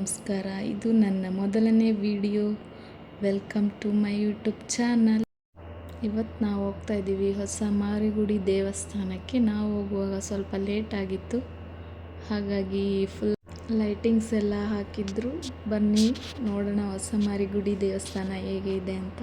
ನಮಸ್ಕಾರ. ಇದು ನನ್ನ ಮೊದಲನೇ video. Welcome to my YouTube channel. ಇವತ್ತು ನಾವು ಹೋಗ್ತಾ ಇದ್ದೀವಿ ಹೊಸ ಮಾರಿಗುಡಿ ದೇವಸ್ಥಾನಕ್ಕೆ. ನಾವು ಹೋಗುವಾಗ ಸ್ವಲ್ಪ ಲೇಟ್ ಆಗಿತ್ತು, ಹಾಗಾಗಿ ಫುಲ್ ಲೈಟಿಂಗ್ಸ್ ಎಲ್ಲ ಹಾಕಿದ್ರು. ಬನ್ನಿ ನೋಡೋಣ ಹೊಸ ಮಾರಿಗುಡಿ ದೇವಸ್ಥಾನ ಹೇಗೆ ಇದೆ ಅಂತ.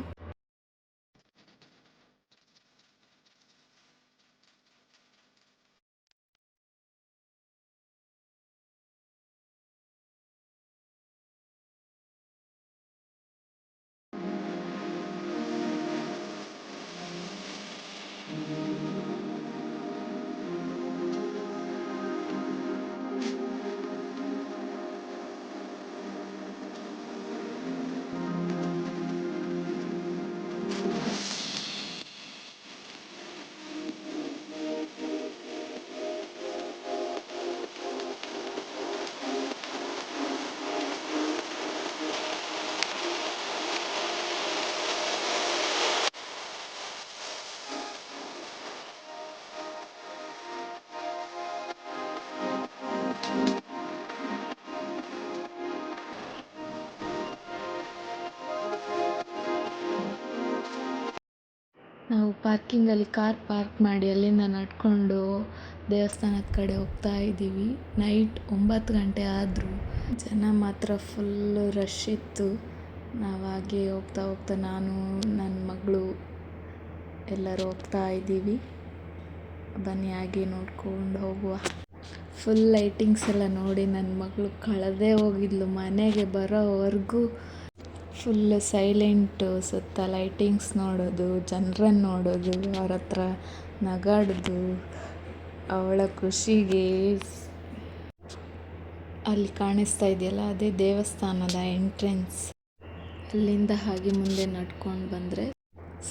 ನಾವು ಪಾರ್ಕಿಂಗಲ್ಲಿ ಕಾರ್ ಪಾರ್ಕ್ ಮಾಡಿ ಅಲ್ಲಿಂದ ನಡ್ಕೊಂಡು ದೇವಸ್ಥಾನದ ಕಡೆ ಹೋಗ್ತಾ ಇದ್ದೀವಿ. ನೈಟ್ 9 ಗಂಟೆ ಆದರೂ ಜನ ಮಾತ್ರ ಫುಲ್ಲು ರಶ್ ಇತ್ತು. ನಾವು ಹಾಗೆ ಹೋಗ್ತಾ ನಾನು ನನ್ನ ಮಗಳು ಎಲ್ಲರೂ ಹೋಗ್ತಾ ಇದ್ದೀವಿ. ಬನ್ನಿ ಹಾಗೆ ನೋಡ್ಕೊಂಡು ಹೋಗುವ. ಫುಲ್ ಲೈಟಿಂಗ್ಸ್ ಎಲ್ಲ ನೋಡಿ ನನ್ನ ಮಗಳು ಕಳೆದೇ ಹೋಗಿದ್ಲು. ಮನೆಗೆ ಬರೋವರೆಗೂ ಫುಲ್ ಸೈಲೆಂಟು. ಸುತ್ತ ಲೈಟಿಂಗ್ಸ್ ನೋಡೋದು, ಜನರನ್ನು ನೋಡೋದು, ಅವ್ರ ಹತ್ರ ನಗಾಡೋದು, ಅವಳ ಖುಷಿಗೆ. ಅಲ್ಲಿ ಕಾಣಿಸ್ತಾ ಇದೆಯಲ್ಲ, ಅದೇ ದೇವಸ್ಥಾನದ ಎಂಟ್ರೆನ್ಸ್. ಅಲ್ಲಿಂದ ಹಾಗೆ ಮುಂದೆ ನಡ್ಕೊಂಡು ಬಂದರೆ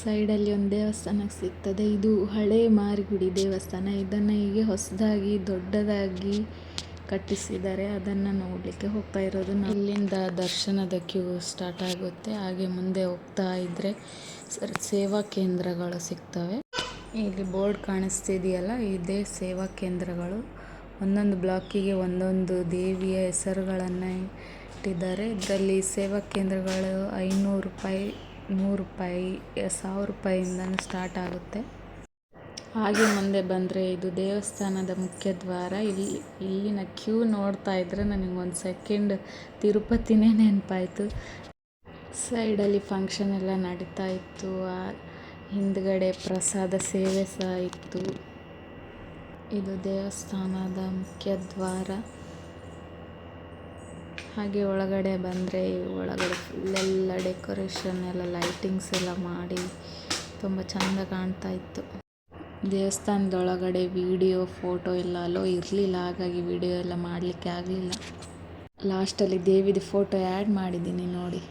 ಸೈಡಲ್ಲಿ ಒಂದು ದೇವಸ್ಥಾನ ಸಿಗ್ತದೆ. ಇದು ಹಳೇ ಮಾರಿಗುಡಿ ದೇವಸ್ಥಾನ. ಇದನ್ನು ಹೀಗೆ ಹೊಸದಾಗಿ ದೊಡ್ಡದಾಗಿ ಕಟ್ಟಿಸಿದ್ದಾರೆ. ಅದನ್ನು ನೋಡಲಿಕ್ಕೆ ಹೋಗ್ತಾ ಇರೋದು. ಇಲ್ಲಿಂದ ದರ್ಶನದ ಕ್ಯೂ ಸ್ಟಾರ್ಟ್ ಆಗುತ್ತೆ. ಹಾಗೆ ಮುಂದೆ ಹೋಗ್ತಾ ಇದ್ದರೆ ಸೇವಾ ಕೇಂದ್ರಗಳು ಸಿಗ್ತವೆ. ಇಲ್ಲಿ ಬೋರ್ಡ್ ಕಾಣಿಸ್ತಿದೆಯಲ್ಲ, ಇದೇ ಸೇವಾ ಕೇಂದ್ರಗಳು. ಒಂದೊಂದು ಬ್ಲಾಕಿಗೆ ಒಂದೊಂದು ದೇವಿಯ ಹೆಸರುಗಳನ್ನು ಇಟ್ಟಿದ್ದಾರೆ. ಇದರಲ್ಲಿ ಸೇವಾ ಕೇಂದ್ರಗಳು 500 ರೂಪಾಯಿ, 100 ರೂಪಾಯಿ, 1000 ರೂಪಾಯಿಯಿಂದನೂ ಸ್ಟಾರ್ಟ್ ಆಗುತ್ತೆ. ಹಾಗೆ ಮುಂದೆ ಬಂದರೆ ಇದು ದೇವಸ್ಥಾನದ ಮುಖ್ಯ ದ್ವಾರ. ಇಲ್ಲಿನ ಕ್ಯೂ ನೋಡ್ತಾ ಇದ್ದರೆ ನನಗೆ ಒಂದು ಸೆಕೆಂಡ್ ತಿರುಪತಿನೇ ನೆನಪಾಯಿತು. ಸೈಡಲ್ಲಿ ಫಂಕ್ಷನ್ ಎಲ್ಲ ನಡೀತಾ ಇತ್ತು. ಹಿಂದ್ಗಡೆ ಪ್ರಸಾದ ಸೇವೆ ಸಹ ಇತ್ತು. ಇದು ದೇವಸ್ಥಾನದ ಮುಖ್ಯ ದ್ವಾರ. ಹಾಗೆ ಒಳಗಡೆ ಬಂದರೆ ಒಳಗಡೆ ಫುಲ್ಲೆಲ್ಲ ಡೆಕೋರೇಷನ್ ಎಲ್ಲ ಲೈಟಿಂಗ್ಸ್ ಎಲ್ಲ ಮಾಡಿ ತುಂಬ ಚೆಂದ ಕಾಣ್ತಾ ಇತ್ತು. ದೇವಸ್ಥಾನದೊಳಗಡೆ ವಿಡಿಯೋ ಫೋಟೋ ಎಲ್ಲ ಅಲೋ ಇರಲಿಲ್ಲ, ಹಾಗಾಗಿ ವಿಡಿಯೋ ಎಲ್ಲ ಮಾಡಲಿಕ್ಕೆ ಆಗಲಿಲ್ಲ. ಲಾಸ್ಟಲ್ಲಿ ದೇವಿದು ಫೋಟೋ ಆ್ಯಡ್ ಮಾಡಿದ್ದೀನಿ ನೋಡಿ.